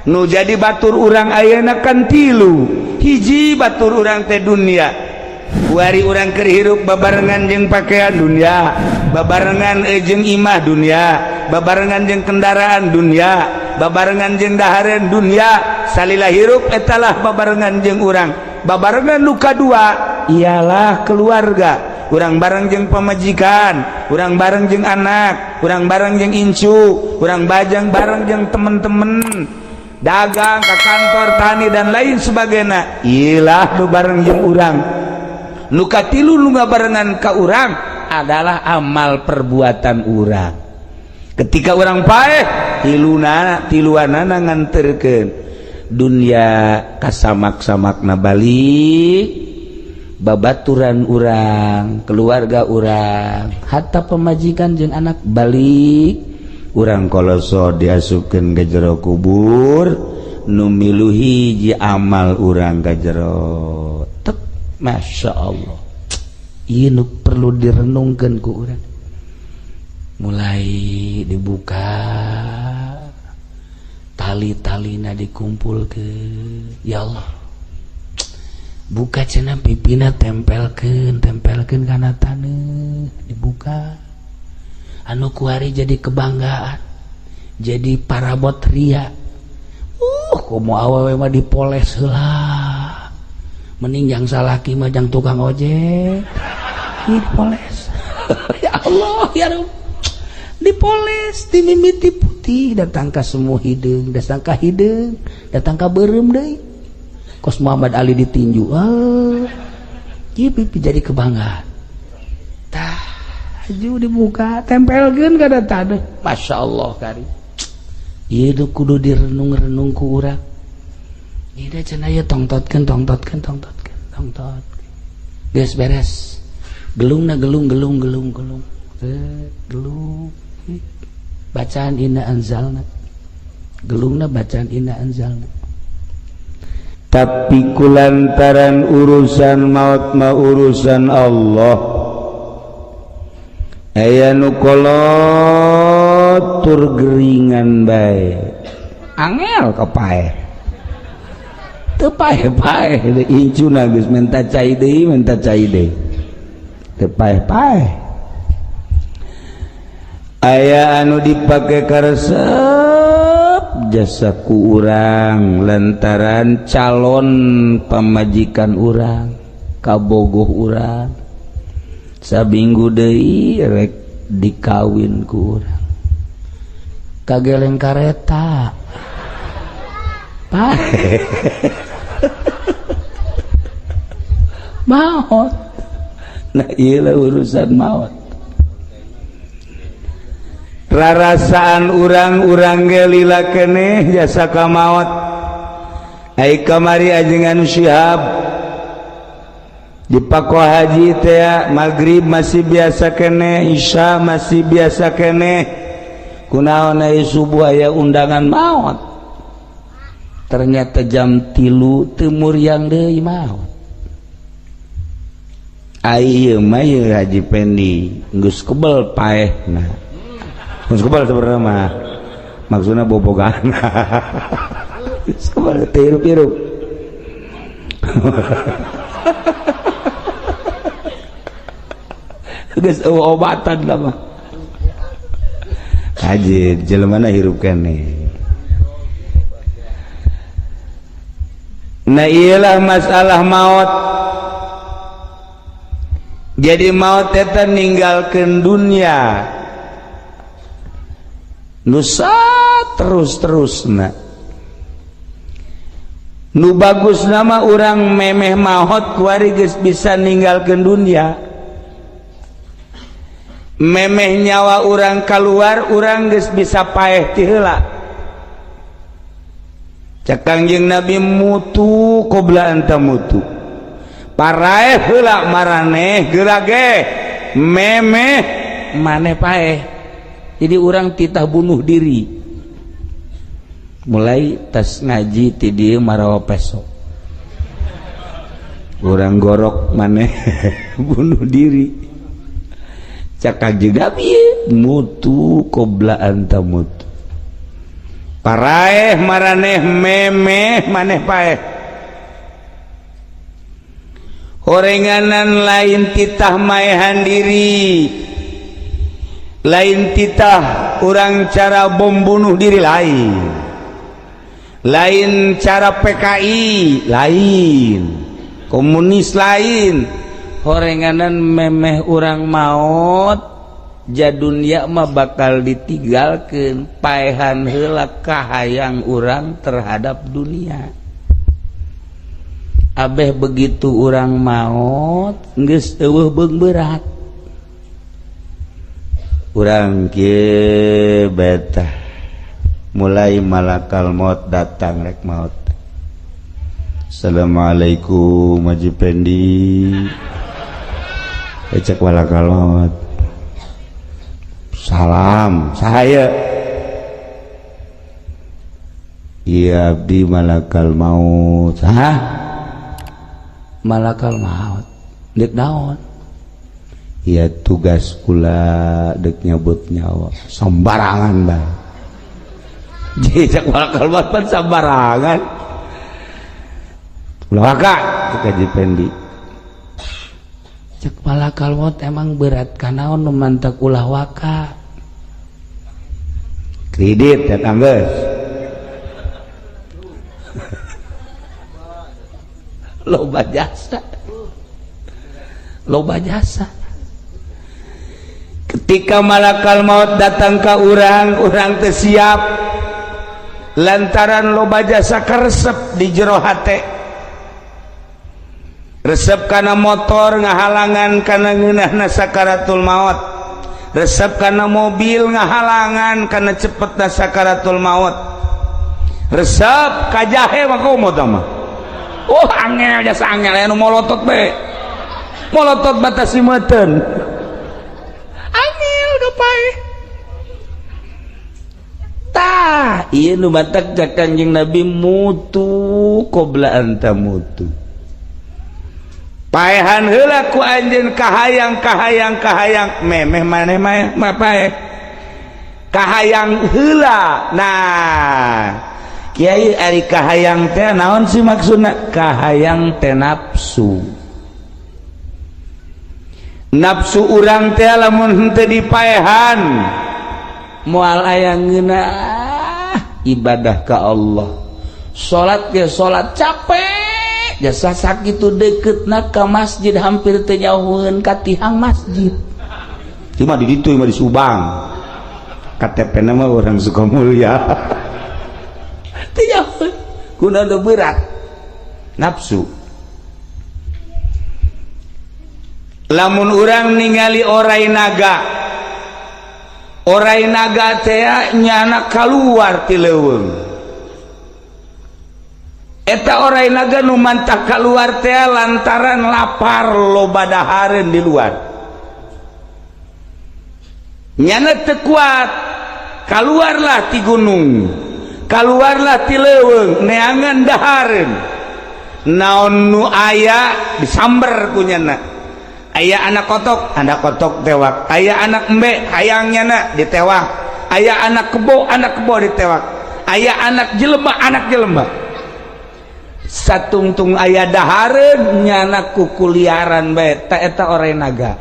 nu jadi batur urang ayeuna kan tilu. Hiji batur urang teh dunia, kuari urang keur hirup babarengan jeung pakaian dunia, babarengan jeung imah dunia, babarengan jeung kendaraan dunia, babarengan jeung daharen dunia, salila hirup etalah babarengan jeung urang. Babarengan nu kadua ialah keluarga, urang bareng jeung pamajikan, urang bareng jeung anak, urang bareng jeung incu, urang bajang bareng jeung temen-temen dagang ke kantor tani dan lain sebagainya. Ilah nu bareng jeung urang. Nu katilu nu ngabarengan ka urang adalah amal perbuatan urang. Ketika urang paeh tiluanana nganterkeun dunia kasamak-samakna balik, babaturan urang, keluarga urang, hatta pemajikan jeung anak balik, urang koloso diasupkeun ka jero kubur, nu milu hiji amal urang ka jero. Tek, masya Allah. Ieu nu perlu direnungkeun ku urang. Mulai dibuka tali-talina dikumpulkeun, ya Allah, buka cenah pipina tempelkeun kana taneuh, dibuka anu kuari jadi kebanggaan, jadi parabot ria. Komo awewe mah dipoles heula, mending jang salaki mah jang tukang ojek dipoles. Ya Allah ya Rabb, dipoles, dimimiti putih, datang ka semua hideung, datang ka hideung, datang ka beureum deui. Kos Muhammad Ali ditinju, ieu pipi jadi kebanggaan. Tah, aju dibuka, tempelkeun ka taneuh. Masya Allah kari. Ieu kudu direnung-renung ku urang. Ieu da cenah ieu tongtotkeun. Geus beres. Gelungna gelung. Gelung. Bacaan inna anzalna, gelungna bacaan inna anzalna. Tapi kulantaran urusan maut mah urusan Allah, aya nu kolot tur geringan bae, angel kapaeh, teu paeh-paeh, incuna geus minta cai deui, teu paeh-paeh. Aya anu dipake karesep jasa ku urang lantaran calon pamajikan urang kabogoh urang sabinggu deui rek dikawin ku urang kageleng kareta paeh maot. Nah ieu urusan maut. Rarasaan urang-urang ge lila keneh jasa ka maot. Ai kamari ajengan Syihab di Pako Haji teh maghrib masih biasa keneh, isya masih biasa keneh, kunaon ai subuh aya undangan maot. Ternyata jam 3 teu muriang deui maot. Ai ieu mah Haji Pendi geus kebel paehna. Muskubal sebenarnya mah maksudnya bobogan. Muskubal tirup-tirup. Geus obatan lah mah. Haji jelemana hirup keneh. Nah iyalah masalah maut. Jadi maut eta ninggalkeun dunia. Nusa terus-terusna nu bagus nama urang memeh maut kuari geus bisa ninggalkeun dunia, memeh nyawa urang keluar urang geus bisa paeh ti heula. Cak Kangjeng Nabi mutu qobla anta mutu, paraeh heula maraneh geurage memeh maneh paeh. Jadi orang titah bunuh diri, mulai tas ngaji ti dieu marawa peso, orang gorok maneh bunuh diri. Cak Kangjeng Nabi mutu qobla anta mutu, paraeh maraneh memeh maneh paeh horenganan lain titah maehan diri lain titah urang cara bom bunuh diri lain cara PKI lain komunis lain horenganan memeh urang maut jadunya mah bakal ditinggalkeun paehan heula kahayang urang terhadap dunia abeh begitu urang maut geus eueuh beung berat urang kieu betah mulai malakal maut datang rek maut. Assalamualaikum Haji Pendi. Cek malakal maut. Salam saya. Iya abdi malakal maut. Hah? Malakal maut. Dek naon? Ya tugas kula dek nyabut nyawa sembarangan bae. Jejak malakal maut pan sembarangan. Ulah waka cek Haji Pendi. Cek malakal maut emang berat kanaon nu mantak ulah waka. Kredit datang geus. Loba jasa. Loba jasa. Ketika malakal maut datang ke urang teu siap lantaran loba jasa karesep di jero hate resep kana motor ngahalangan kana ngeunahna sakaratul maut resep kana mobil ngahalangan kana cepetna sakaratul maut resep ka jahe mah kumaha tah mah oh angel jasa angel anu molotot be molotot batas simeuteun tah ieu nu batak ka Kanjeng Nabi mutu qobla anta mutu paehan heula ku anjeun kahayang memeh maneh mah paeh kahayang heula nah kiai ari kahayang teh naon sih maksudna kahayang teh nafsu nafsu urang teh lamun henteu dipaehan moal aya ngeunah ibadah ka Allah salat ge salat capek jasa sakitu deuketna ka masjid hampir teu nyauheun ka tihang masjid ieu mah di ditu mah di Subang KTP-na mah urang Sukamulya teu nyauheun kunaon berat nafsu lamun urang ningali orai naga teh nyana kaluar ti leuweung eta orai naga nu mantap kaluar teh lantaran lapar loba dahareun di luar nyana teu kuat kaluarlah ti gunung kaluarlah ti leuweung neangan dahareun naon nu aya disamber ku nyana aya anak kotok tewak aya anak embe hayangnya na ditewak aya anak kebo ditewak aya anak jelema satungtung aya dahareun nyana kukuliaran bae ta eta orai naga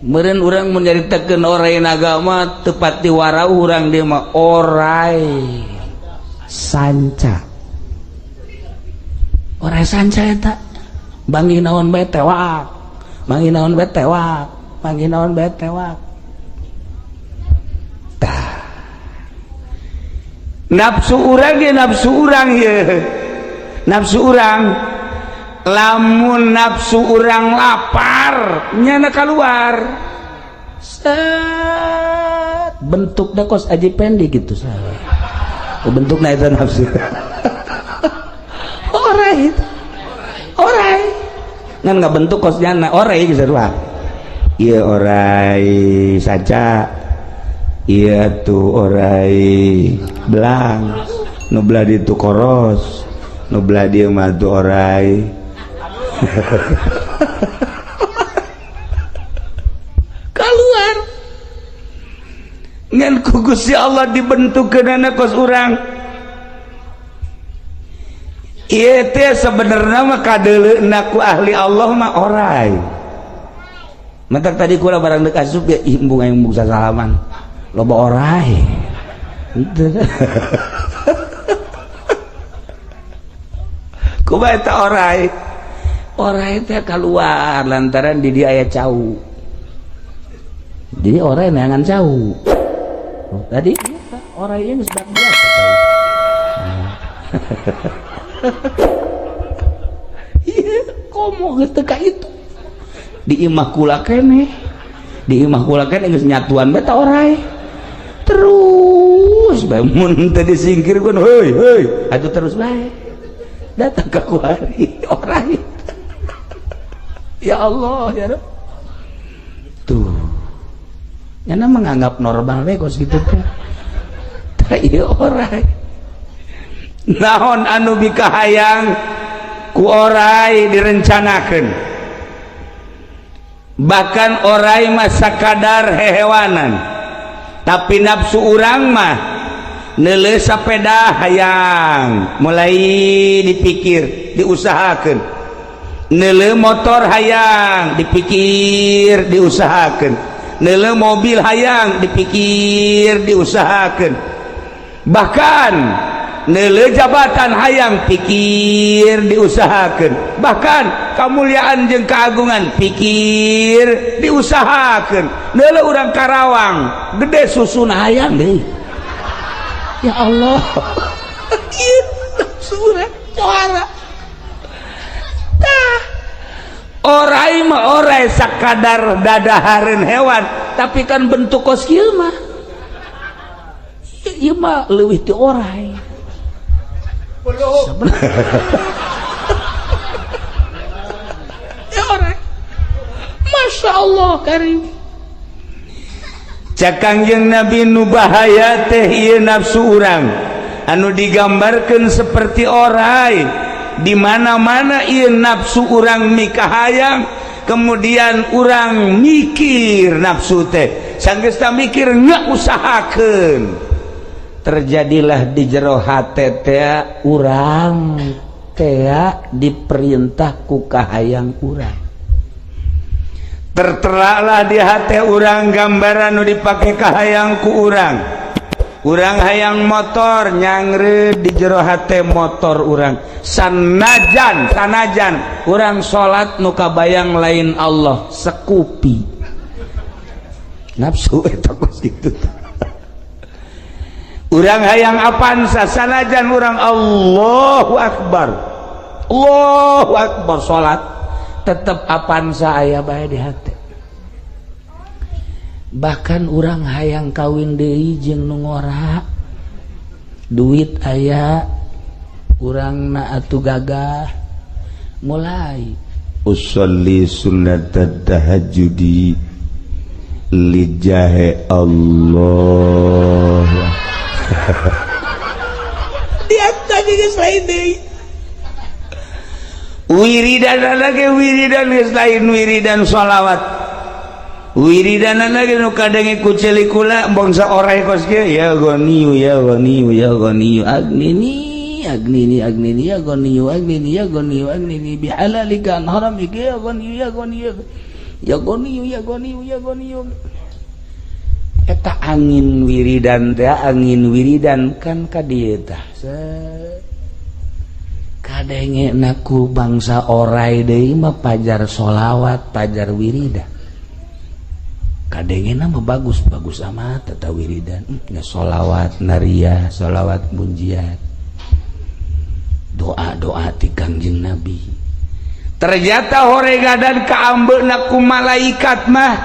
meureun urang mun nyaritakeun orai naga mah teu pati warau urang dieu mah orai sanca eta bangi naon bae tewak tah nafsu urang ye nafsu urang lamun nafsu urang lapar nyana keluar set bentuk da kos Haji Pendi gitu saya bentukna itu nafsu orai ngan nggak bentuk kosnya orai gitu doang iya orai saja iya tuh orai belang nu beladi tu koros nu beladi mah tu orai keluar ngan ku Gusti Allah dibentukkeunana kos urang ieu teh sabenerna mah kadeuleuna ku ahli Allah mah orai. Mentak tadi kula barang deuk asup ya imbung aing embung sasalaman loba orai. Kumaha eta orai? Orai teh keluar lantaran di dia aya cau. Jadi orai neangan cau. Tadi orai ieu geus biasa cau. Iya, komo geus teu ka itu. Di imah kula keneh geus nyatuan bae ta orai. Terus bae mun teu disingkirkeun heuy atuh terus bae. Datang ka kuari orai. Ya Allah ya Rabb. Tuh. Nyana menganggap normal we kos kitu teh. Tah ieu orai. Naon anu bikahayang ku orai direncanakeun. Bahkan orai mah sakadar hehewanan. Tapi nafsu urang mah neuleuh sapeda hayang, mulai dipikir, diusahakeun. Neuleuh motor hayang, dipikir, diusahakeun. Neuleuh mobil hayang, dipikir, diusahakeun. Bahkan neuleuh jabatan hayang, pikir, diusahakeun. Bahkan kamuliaan jeung kaagungan, pikir, diusahakeun. Neuleuh urang Karawang, gede susuna hayang deui. Ya Allah. Ieu surah juara. Tah. Orai mah orai sakadar dadahareun hewan, tapi kan bentuk kos kieu mah. Ieu mah leuwih ti orai. Ya orai. Masya Allah karim. Cak Kangjeng Nabi nu bahaya teh ieu nafsu urang anu digambarkeun seperti orai di mana-mana ieu nafsu urang mikahayang kemudian urang mikir nafsu teh sanggeus tah mikir nya usahakeun terjadilah di jero hate teh urang teh diperintah ku kahayang urang. Terteralah di hati urang gambaran nu dipake kahayang ku urang. Urang hayang motor nyangre di jero hati motor urang. Sanajan urang salat nu kabayang lain Allah sekupi. Nafsu eta kos kitu. Urang hayang apansa sanajan urang Allahu Akbar. Allahu Akbar salat tetap apansa aya bae di hati. Bahkan urang hayang kawin deui jeung nu ngora duit aya urang na atuh gagah mulai usolli sunnatad tahajjudi lijahe Allah. Dia tadi geus lain deui. Wiridan lagi wiridan geus lain wiridan sholawat. Wiridan lagi nu kadange ku celikula bangsa orai kos kieu ya goniyu ya goniyu ya goniyu agnini agnini agnini ya goniyu agnini ya goniyu agnini bihalalika haramika ya goniyu ya goniyu ya goniyu ya goniyu ya goniyu. Eta angin wiridan teh angin wiridan kan ka dieu tah. Kadenge naku bangsa orai deui mah pajar sholawat pajar wiridan. Kadenge mah bagus amat eta wiridan. Ya sholawat naria sholawat munjiat. Doa-doa ti Kangjeng Nabi. Ternyata horegadan kaambeuna ku malaikat mah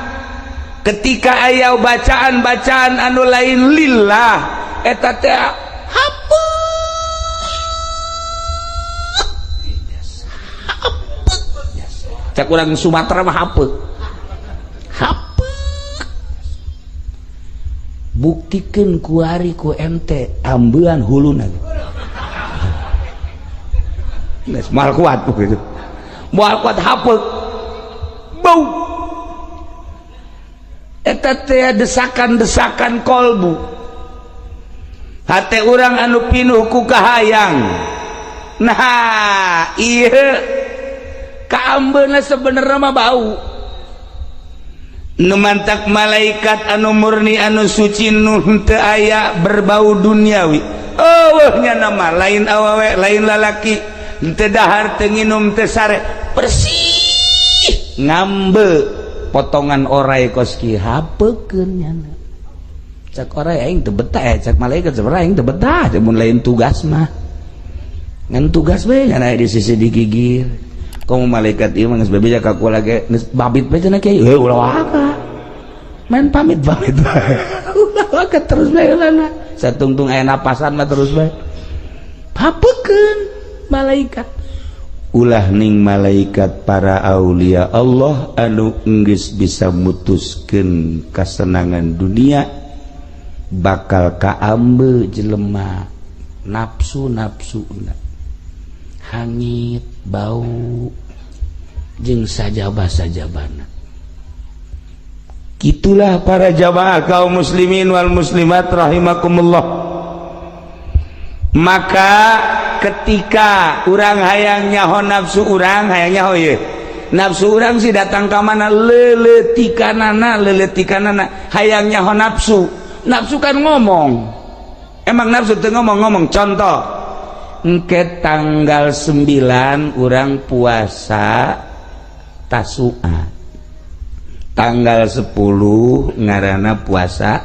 ketika aya bacaan-bacaan anu lain lillah eta teh cak urang Sumatera mah hapeu buktikeun ku ari ku ente ambean huluna geus moal kuat begitu moal kuat hapeu bau eta teh desakan-desakan kolbu hate urang anu pinuh ku kahayang. Nah iya kaambeuna sebenarnya mah bau nu mantak malaikat anu murni anu suci nu teu aya berbau duniawi. Eueuhnya nama lain awewe lain lalaki teu dahar teu nginum teu sare bersih ngambe potongan orai koski hapeukeun nyana cak orai aing teu betah cak malaikat sebenarnya aing teu betah mun lain tugas mah ngan tugas we nyana di sisi digigir kamu malaikat ieu mah geus bebeja ka ku lagi geus babit bae cenah kieu ulah waka main pamit ulah waka terus bae ulana satungtung aya napasan mah terus bae hapeukeun malaikat ulah ning malaikat para aulia Allah anu geus bisa mutuskeun kasenangan dunia bakal kaambe jelema nafsu-nafsuna hangit bau jeung sajabah-sajabana. Gitulah para jamaah kaum muslimin wal muslimat rahimakumullah. Maka ketika urang hayang nyaho nafsu urang hayang nyaho ye nafsu urang si datang ka mana leuletikanana hayang nyaho nafsu kan ngomong emang nafsu teu ngomong contoh engke tanggal 9 urang puasa Tasu'a tanggal 10 ngaranna puasa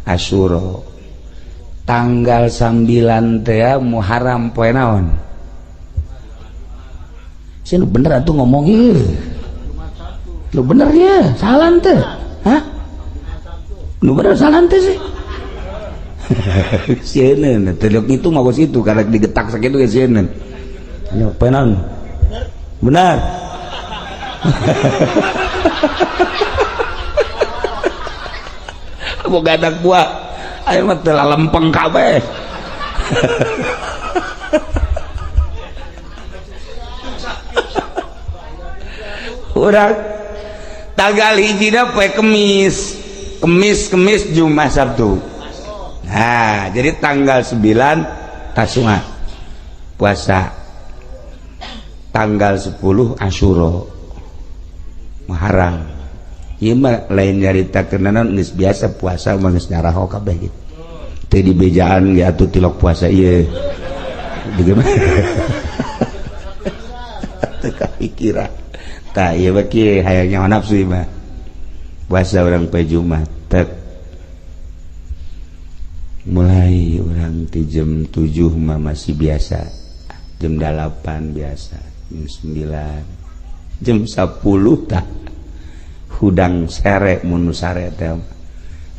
Asyura tanggal 9 teh Muharram poe naon sih bener atuh ngomong ieu lu bener ya salah teh hah lu bener salah teh sih sieun teh itu mah bos itu karek digetak sakitu ge sieun nya poe naon bener boga anak buah ayo mah teu lempeng kabeh urang tanggal hijina poe kemis Jumat Sabtu. Nah jadi tanggal 9 Tasu'a puasa tanggal 10 Asyura Muharram ieu mah lain nyaritakeun naon geus biasa puasa mah geus nyaraho kabeh gitu teu dibejaan ge atuh tilok puasa ieu bagaimana teu kapikiran tah ieu mah kieu hayang nyaho nafsu mah puasa urang poe Jumat tek mulai urang ti jam 7 mah masih biasa jam 8 biasa jam 9 jam 10 tak hudang sere mun sare teh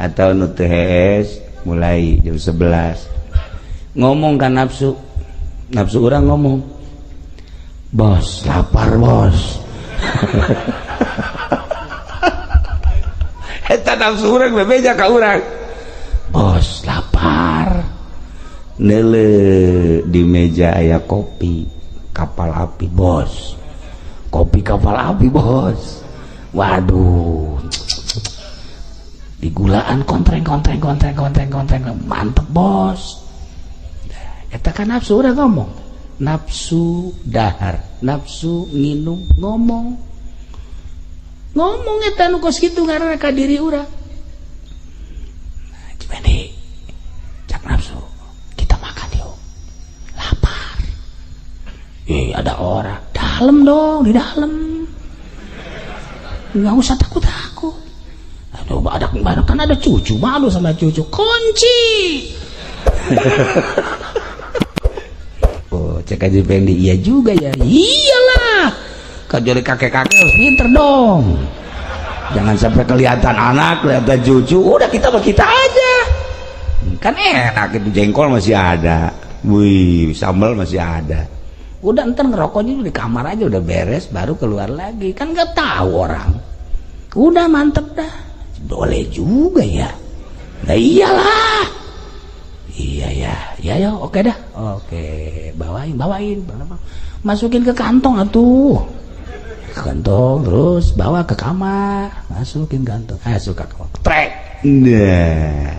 atau nu teu hees mulai jam 11 ngomong kan nafsu urang ngomong bos lapar bos eta nafsu urang bebeja ka urang bos lapar neule di meja aya kopi kapal api bos kopi kapal api bos waduh digulaan kontreng mantep bos eta kan nafsu urang ngomong nafsu dahar nafsu nginum ngomong eta nu kos kitu ngaranna ka diri urang Beni, cak nafsu, kita makan yuk, lapar. Ada orang, dalam dong, di dalam. Nggak usah takut. Aduh, kan ada cucu, malu sama cucu, kunci. Oh, cek aja Bendi, iya juga ya, iyalah. Kajoli kakek-kakek harus pinter dong. Jangan sampai kelihatan anak, kelihatan cucu, udah kita aja. Kan enak itu jengkol masih ada, wih sambal masih ada. Udah ntar ngerokoknya di kamar aja udah beres, baru keluar lagi. Kan nggak tahu orang. Udah mantep dah, boleh juga ya. Nah iyalah, iya ya, oke dah, oke bawain, masukin ke kantong atuh. Kantong terus bawa ke kamar, masukin kantong suka trek nah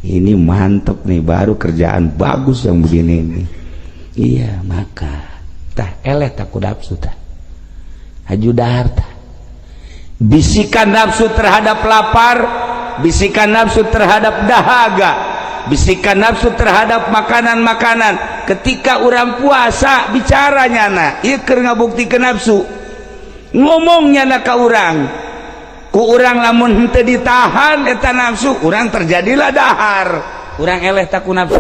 Ini mantep nih, baru kerjaan bagus yang begini nih. Iya, maka tah eleh tak nafsu tah haju dahar tah. Bisikan nafsu terhadap lapar, bisikan nafsu terhadap dahaga, bisikan nafsu terhadap makanan-makanan. Ketika orang puasa bicaranya na ieu keur ngabuktikeun nafsu, ngomongnya na ka urang. Ku urang lamun henteu ditahan eta nafsu, urang terjadilah dahar, urang eleh tak ku nafsu.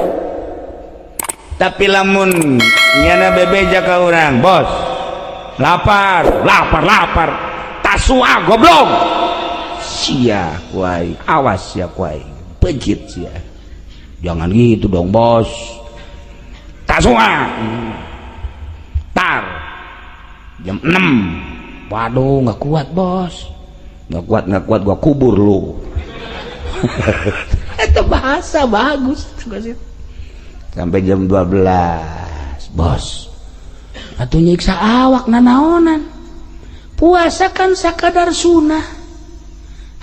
Tapi lamun nyana bebeja ka urang, bos lapar tasua goblok sia kuai, awas ya kuai, pejit sia, jangan gitu dong bos, tasua tar jam 6, waduh nggak kuat bos, nggak kuat gua kubur lu. Itu bahasa bagus sampai jam 12 bos atuh nyiksa awak nanaonan. Puasa kan sakadar sunnah,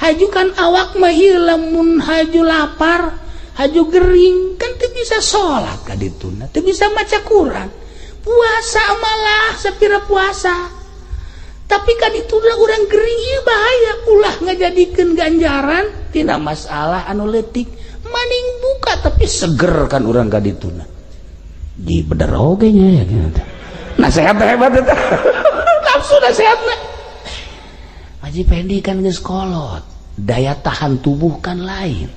haju kan awak mah lamun haju lapar haju gering kan teu bisa sholat ka dituna, teu bisa maca Quran. Puasa malah sapira puasa, tapi kan itu urang gering ieu bahaya, ulah ngajadikeun ganjaran tina masalah anu leutik. Maning buka tapi seger kan urang ka dituna. Di bener oge nya ya gitu. Nasehat hebat eta. Nafsu nasehatna. Haji Pendi kan geus kolot, daya tahan tubuh kan lain.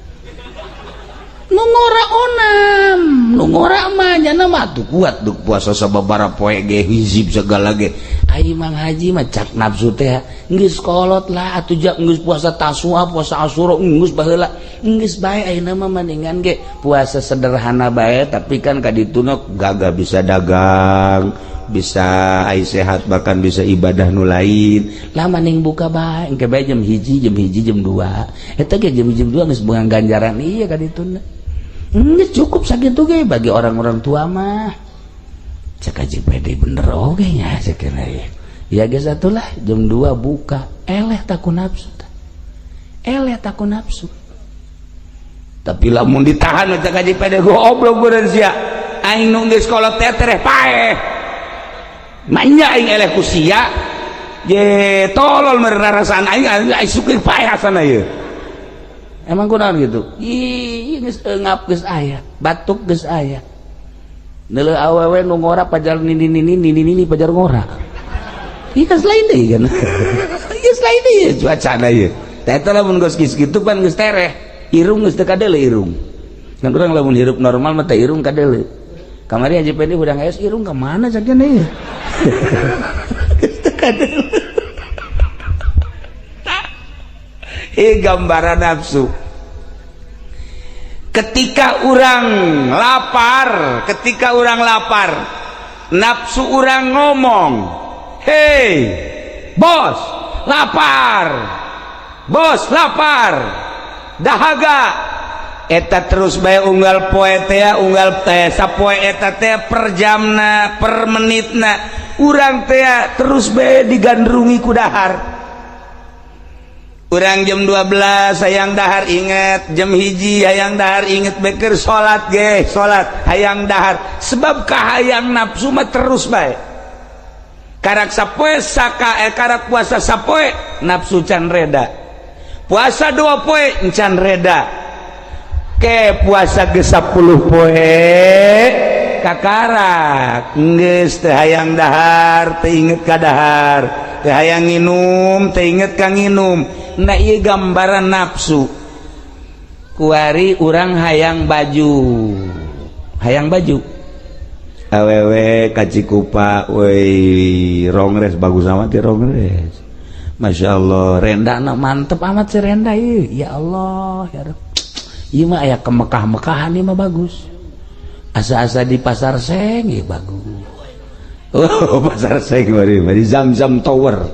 Nu ngora onam, nu ngora mah nyana mah tuh kuat duk puasa sababara poe ge hizib segala ge. Ai Mang Haji mah cak nafsu teh geus kolot lah atuh jak geus puasa tasua, puasa Asyura geus baheula. Geus bae ayeuna mah mendingan ge puasa sederhana bae, tapi kan ka dituna gagah bisa dagang, bisa ai sehat, bahkan bisa ibadah nu lain. Lah maning buka bae engke bae jam 1, jam 2. Eta ge jam 2 geus beungang ganjaran ieu ka dituna. Geus cukup sakitu ge bagi orang-orang tua mah. Cek Haji Pede bener oge nya sakeuna ye. Ya geus atulah jam 2 buka, eleh taku nafsu tah. Eleh taku nafsu. Tapi lamun ditahan cek Haji Pede goblok beureun sia. Aing nu geus kolot teh tereh paeh. Manya aing eleh ku sia. Ye tolol meureun rasaan aing sukir paeh asana ye. Emang kunaon gitu? Ih geus eungap geus aya, batuk geus aya. Neuleuh awewe nu ngora pajar nini pajar ngora. Ieu geus lain deui kan. Geus lain deui cuacana ieu. Tah eta lamun geus kitu pan geus tereh, irung geus teu kadeuleu irung. Kan urang lamun hirup normal mah teh irung kadeuleu. Kamari Haji Pendi udang es irung ka mana sakeuna ieu? Geus teu kadeuleu. Gambaran nafsu. Ketika orang lapar, nafsu orang ngomong, hei bos lapar, dahaga. Eta terus bae unggal poe teh, unggal teh sapoe eta teh per jamna, per menitna, urang teh terus bae digandrungi ku dahar. Urang jam 12 hayang dahar inget, jam 1 hayang dahar inget beker salat ge, salat hayang dahar. Sebab kahayang nafsu mah terus bae. Karak sapoe karak puasa sapoe nafsu can reda. Puasa 2 poe encan reda. Ke puasa ge 10 poe kakarak geus teu hayang dahar, teu inget ka dahar, teu hayang nginum, teu inget ka nginum. Nah iya gambaran nafsu. Kuari urang hayang baju awewe kacikupa woi rongres bagus amat ya rongres, masya Allah rendana mantep amat si renda iya. Ya Allah ya Rabb, iya mah aya kemekah-mekahan iya mah bagus. Asa-asa di pasar seng iya bagus. Oh pasar seng mari Zam-Zam Tower.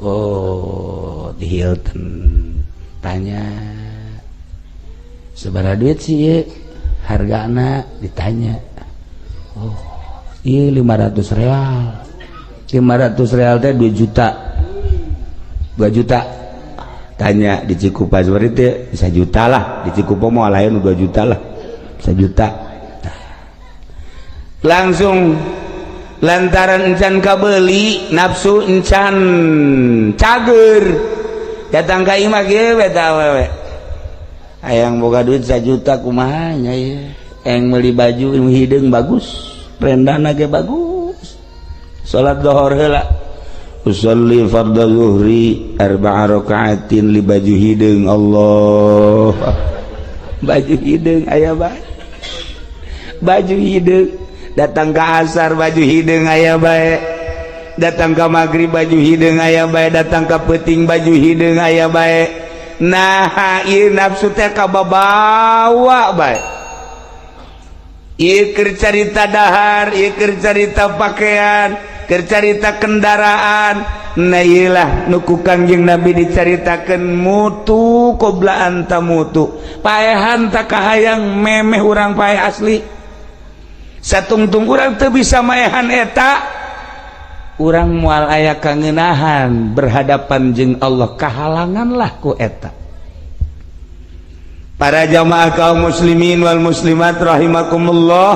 Oh di Hilton tanya seberapa duit sih ya hargana, ditanya oh iya 500 real teh 2 juta tanya di Cikupa seperti itu 1 juta lah, di Cikupa mau lain 2 juta lah, 1 juta. Langsung lantaran encan kabeli nafsu encan cager datang ka imah ge beta awewe hayang boga duit 1 juta kumaha nya ya eng meuli baju hideung bagus rendana ge bagus salat zuhur heula usolli fardhu zuhri 4 rakaatin li baju hideung Allah baju hideung aya bae baju hideung datang ke asar baju hideung aya bae datang ke maghrib baju hideung aya bae datang ke peuting baju hideung aya bae nah ieu nafsu teh kababawa bae ieu keur carita dahar ieu keur carita pakaian keur carita kendaraan nah ieu lah nu ku Kangjeng Nabi dicaritakeun mutu qoblaan ta mutu paehan ta kahayang memeh urang paeh asli satungtung urang teu bisa maehan eta urang moal aya kangeunahan berhadapan jeung Allah kahalanganlah ku eta. Para jamaah kaum muslimin wal muslimat rahimakumullah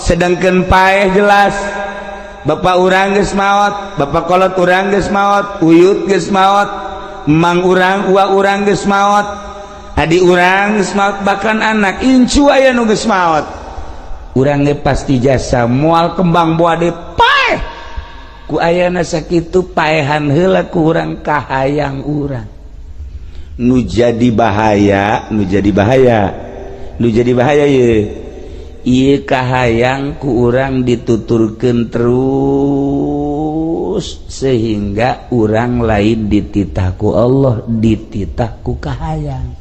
sedangkeun paeh jelas bapak urang geus maot bapak kolot urang geus maot uyut geus maot mang urang uwa urang geus maot adi urang geus maot bahkan anak incu aya nu geus maot urang ge pasti jasa moal kembang boade paeh ku ayana sakitu paehan heula ku urang kahayang urang nu jadi bahaya ye ieu kahayang ku urang dituturkeun terus sehingga urang lain dititah ku Allah dititah ku kahayang.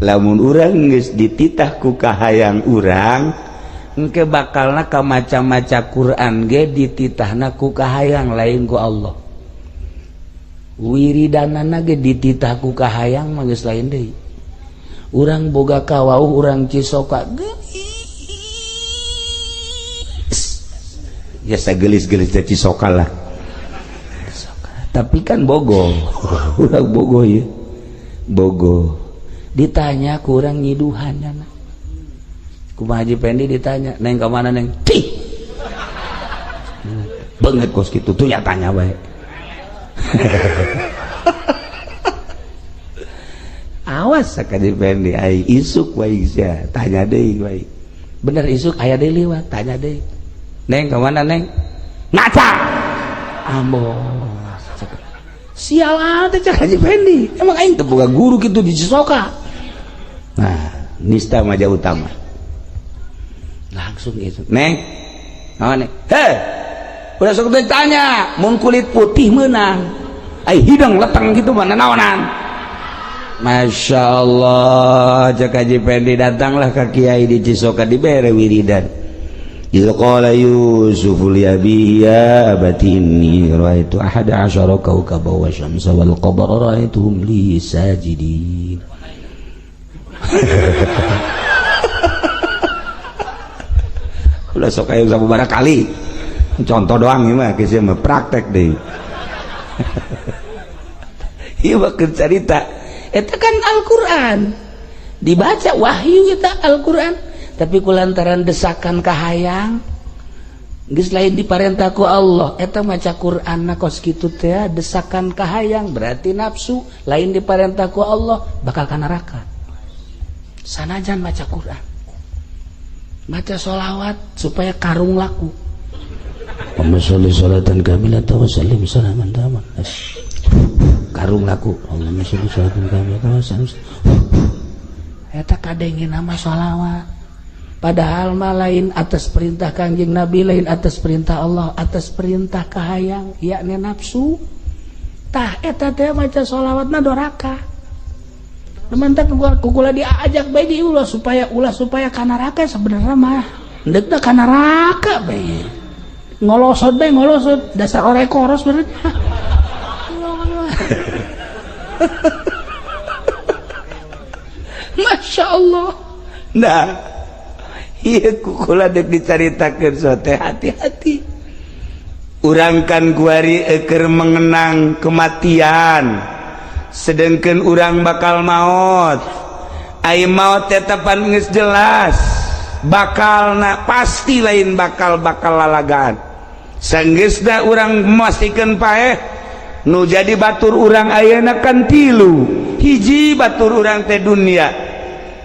Lamun urang geus dititah ku kahayang urang engke bakalna ka maca-maca Quran ge dititahna ku kahayang lain ku Allah wiridanana ge dititah ku kahayang mah geus lain deui urang boga kawauh urang Cisoka ya sagelis-gelis teh Cisoka lah tapi kan bogo urang bogo ya bogo ditanya kurang nyiduhannya kumaha Haji Pendi ditanya neng ke mana neng tih banget kos gitu tuh ya tanya baik awas sak Haji Pendi ai isuk baik sia tanya deui baik bener isuk aya deui liwat tanya deui neng ke mana neng ngaca ambo sial teh cak Haji Pendi emang aing teu boga guru kitu di Cisoka. Nah, nista maja utama. Langsung itu. Neng. Naon neng? Heh. Udah sok ditanya, mun kulit putih meunang. Ai hidung leteng gitu mah naonan. Masya Allah, cak Haji Pendi datanglah ke kiai di Cisoka dibere wiridan. Idza qala Yusuf li abihi ya abati inni ra'aitu ahada asyara kawkaban wa syamsa wal qamara ra'aituhum li sajidin. Udah sok kayak sabubara kali contoh doang ini mah kisah mah praktek deh iya bakal cerita itu kan Al-Quran dibaca wahyu kita Al-Quran tapi kulantaran desakan kahayang geus lain diparentah ku Allah eta maca Quran na kos kitu teh desakan kahayang berarti nafsu lain diparentah ku Allah bakal ka neraka sanajan maca Quran maca sholawat supaya karung laku Allahumma sholli sholatan kamilatan wa sallim salaman taman karung laku Allahumma sholli sholatan kamilatan wa sallim eta kadenge nama sholawat padahal mah lain atas perintah Kangjeng Nabi lain atas perintah Allah atas perintah kahayang yakni nafsu tah eta teh maca sholawatna doraka teman-teman kukula diajak baik di ulah supaya kana neraka sebenarnya mah ndekna kana neraka bae ngolosot dasar orek koros berarti Masya Allah nah iya kukula dek dicaritakeun sote hati-hati urang kan guari keur mengenang kematian sedangkan urang bakal maut. Ai maut tetapan geus jelas bakalna pasti lain bakal lalagaan. Sanggeusna urang memastikan paeh nu jadi batur urang ayeuna kan tilu. Hiji batur urang teh dunia,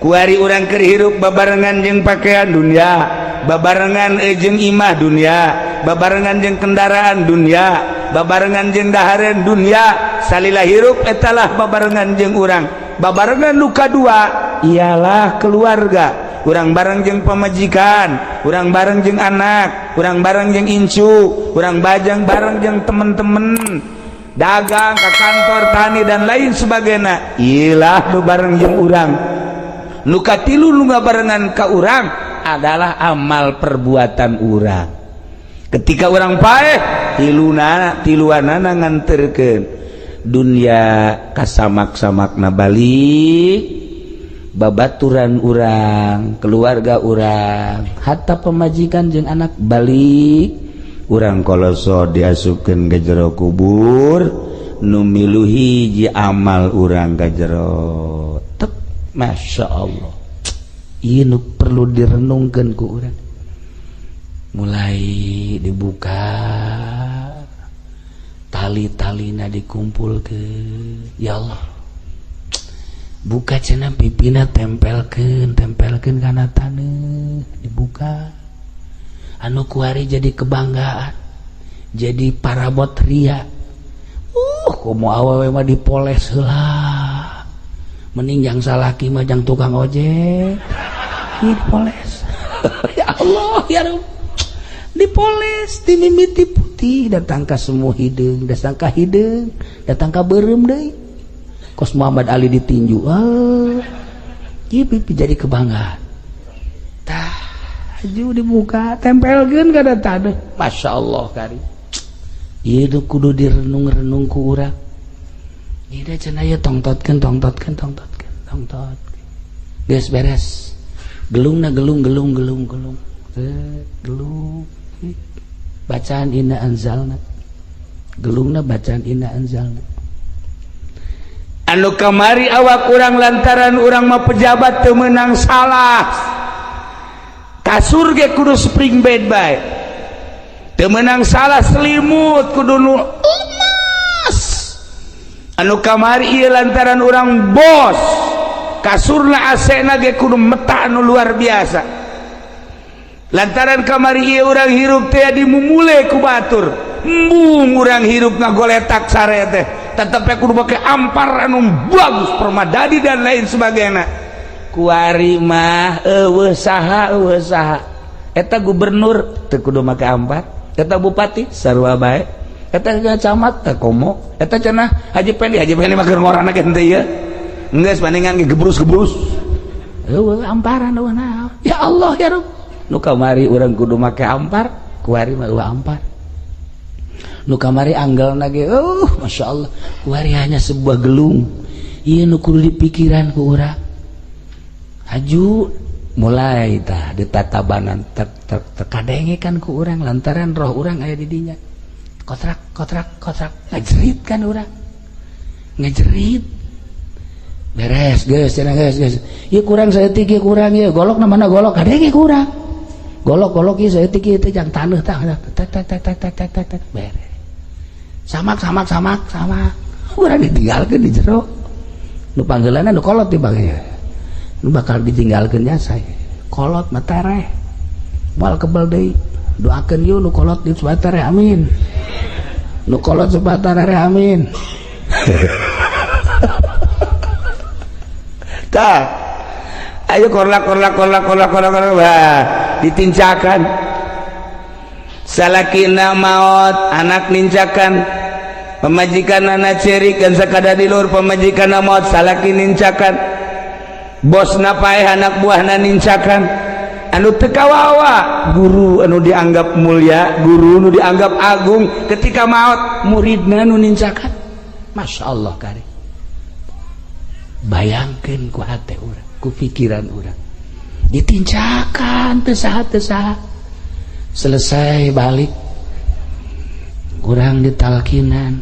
kuari urang keur hirup babarengan jeung pakaian dunia, babarengan jeung imah dunia, babarengan jeung kendaraan dunia, babarengan jeung dahareun dunia. Salila hirup etalah babarengan jeung urang. Babarengan nu kadua ialah keluarga. Urang bareng jeung pamajikan, urang bareng jeung anak, urang bareng jeung incu, urang bajang bareng jeung temen-temen dagang ke kantor tani dan lain sebagainya. Ilah nu bareng jeung urang. Nu katilu nu ngabarengan ka urang adalah amal perbuatan urang. Ketika urang paeh tiluanana nganterkeun dunia kasamak-samakna balik, babaturan urang, keluarga urang, hatta pemajikan jeung anak balik, urang koloso diasupkeun ka jero kubur, nu milu hiji amal urang ka jero. Tek, masya Allah. Ieu nu perlu direnungkeun ku urang. Mulai dibuka, tali-talina dikumpulkeun. Ya Allah, buka cenah pipina tempelkeun kana taneuh, dibuka. Anu kuari jadi kebanggaan, jadi parabot ria. Komo awewe mah dipoles heula. Mending jang salaki mah jang tukang ojek. Dipoles. Ya Allah, ya Rabb. Dipoles, dimimiti putih, datang ka semua hideung, datang ka hideung, datang ka beureum deui. Kos Muhammad Ali ditinju, ieu pipi jadi kebanggaan. Tah, aju dibuka, tempelkeun kana taneuh. Masya Allah kari. Ieu kudu direnung-renung ku urang. Ieu da cenah ieu tongtotkeun. Geus beres. Gelungna gelung. Gelung. Bacaan inna anzalna. Gelungna bacaan inna anzalna. Anu kamari awak urang lantaran urang mah pejabat teu meunang salah. Kasur ge kudu spring bed bae. Teu meunang salah selimut kudu nu emas. Anu kamari ieu lantaran urang bos. Kasurna AC-na ge kudu meta anu luar biasa. Lantaran kamari ieu urang hirup teh dimumule ku batur. Embung urang hirup ngagoletak sare teh. Tetep kudu make ampar anu bagus, permadadi dan lain sebagainya. Kuari mah eueuh saha. Eta gubernur teu kudu make ampar, eta bupati sarua bae, eta camat teh komo, eta cenah Haji Pendi mah keur ngorana ge teh ieu. Enggeus bandingan ge gebrus. Eueuh amparan eueuh naon. Ya Allah ya Rabb. Nu kamari urang kudu make ampar, kuari mah eueuh ampar. Nu kamari anggelna ge masya Allah, kuari hanya sebuah gelung. Ieu nu kudu dipikiran ku urang. Haju mulai tah ditatabanan terkadengekan ku urang lantaran roh urang aya di dinya. Kotrak ngajerit kan urang. Ngajerit. Beres geus cenah geus. Ieu kurang saeutik ieu kurang ieu. Golokna mana golok kadenge ku urang. Golok ieu saeutik ieu teh jang taneuh tah. Tak. Beres. Samak. Urang ditinggalkeun di jero. Nu panggeulana nu kolot tiba ge. Nu bakal ditinggalkeun nya sae. Kolot mah tereh. Moal kebal deui. Doakeun ieu nu kolot di subatareh amin. Nu kolot subatareh amin. Tah. Ayo korlak. Ditincakan. Salakina maot anak nincakan, pemajikan anak cerik dan sakada di luar pemajikan maot salaki nincakan, bos napaeh anak buahna nincakan, anu teu kawawa guru anu dianggap mulia, guru anu dianggap agung ketika maot muridna anu nincakan. Masya Allah kari. Bayangkeun ku hate urang, ku pikiran urang. Ditincakan teu saha. Selesai balik urang ditalkinan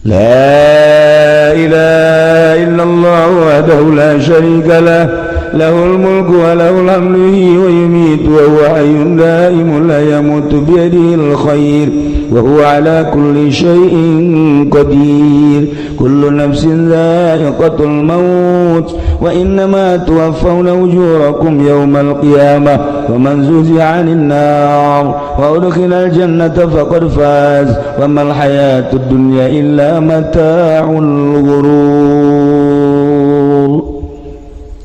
La ilaha illallah wahdahu la syarika lah lahul mulku wa lahul hamdu yuhyi wa yumiitu wa huwa hayyun daimun la yamutu bi yadihil khair wa huwa ala kulli syai'in qadir kullu nafsin dha'iqatul maut wa innama tuwaffawna ujurakum yawmal qiyamah wa man zuhziha 'anil nar wa udkhilal jannata faqad faz wa mal hayatud dunya illa mata'ul ghurur.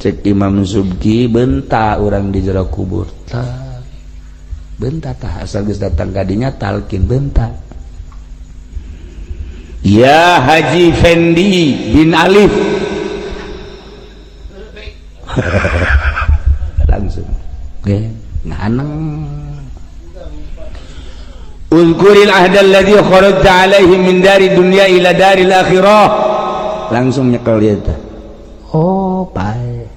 Cek Imam Subki benta orang di jero kubur tah benta tah asal geus datang kadinya talkin benta ya Haji Fendi bin Alif langsung oke nganeng uzkuril ahda alladhi kharajta alaihi min dari dunya ila daril akhirah langsung nyekel dia tah oh baik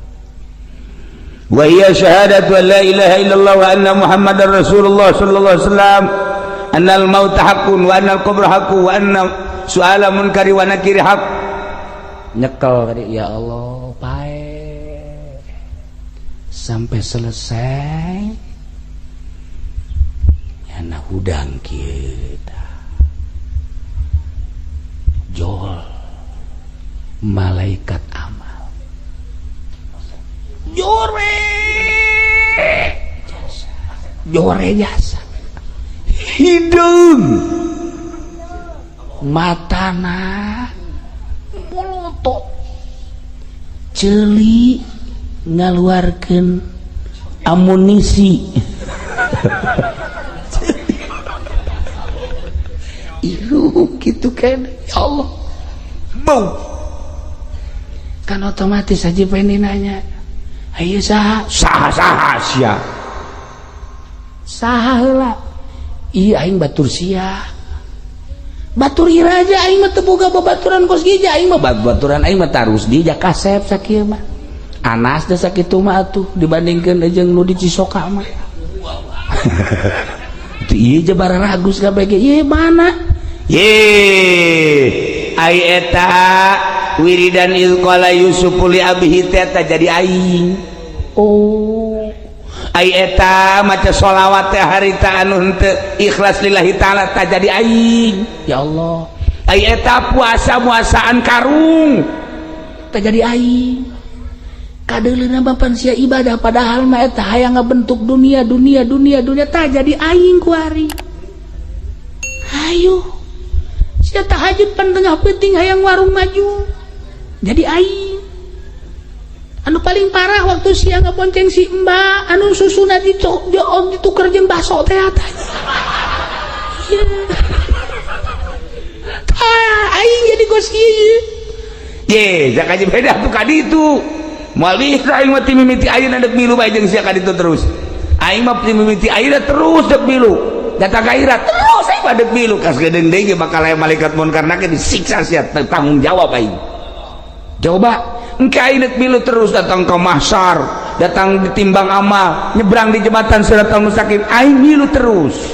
wa hiya syahadatu an la ilaha illallah wa anna muhammadar rasulullah sallallahu alaihi wasallam annal maut haqqun wa annal qabr haqqun wa anna su'ala munkari wa nakiri haqq nyekel tadi ya Allah baik sampai selesai yana hudang kita jol malaikat amal jore jasa hidung matana molotot ceuli ngaluarkeun amunisi ieu kitu kan ya Allah bau kan otomatis Haji Fendi nanya ayo saha sia saha heula ieu aing batur sia batur ieu aja aing mah teu boga babaturan kos gija aing mah babaturan aing mah tarus di Jakasep sakieu mah Anas da sakitu mah atuh dibandingkeun jeung nu di Cisoka mah itu ieu je bararagus kabeh ge ieu mana ye ai eta wiridan ilqala yusufu li abihi teta jadi aing oh ai eta maca sholawat teh harita anu henteu ikhlas lillahi taala ta jadi aing ya Allah ai eta puasa muasaan karung ta jadi aing kadeulina bapan sia ibadah padahal mah eta hayang ngabentuk dunia ta jadi aing ku ari hayu sia tahajud pan tengah peuting hayang warung maju jadi aing anu paling parah waktu siang ngabonceng si Mbak anu susuna ditukar jeung baso teh atanya aing jadi gos ieu ye jak aja beda tuh ka ditu moal bisa aing mah ti mimiti ayeuna dek milu bae jeung sia ka ditu terus aing mah ti mimiti ayeuna terus dek milu datang gairat terus aing mah dek milu kas gedeung deui ge bakal aya malaikat munkar nake disiksa sia tanggung jawab aing. Coba engkau inek milu terus datang ke mahsyar, datang ditimbang amal, nyebrang di jembatan Siratal Mustaqim, aing milu terus.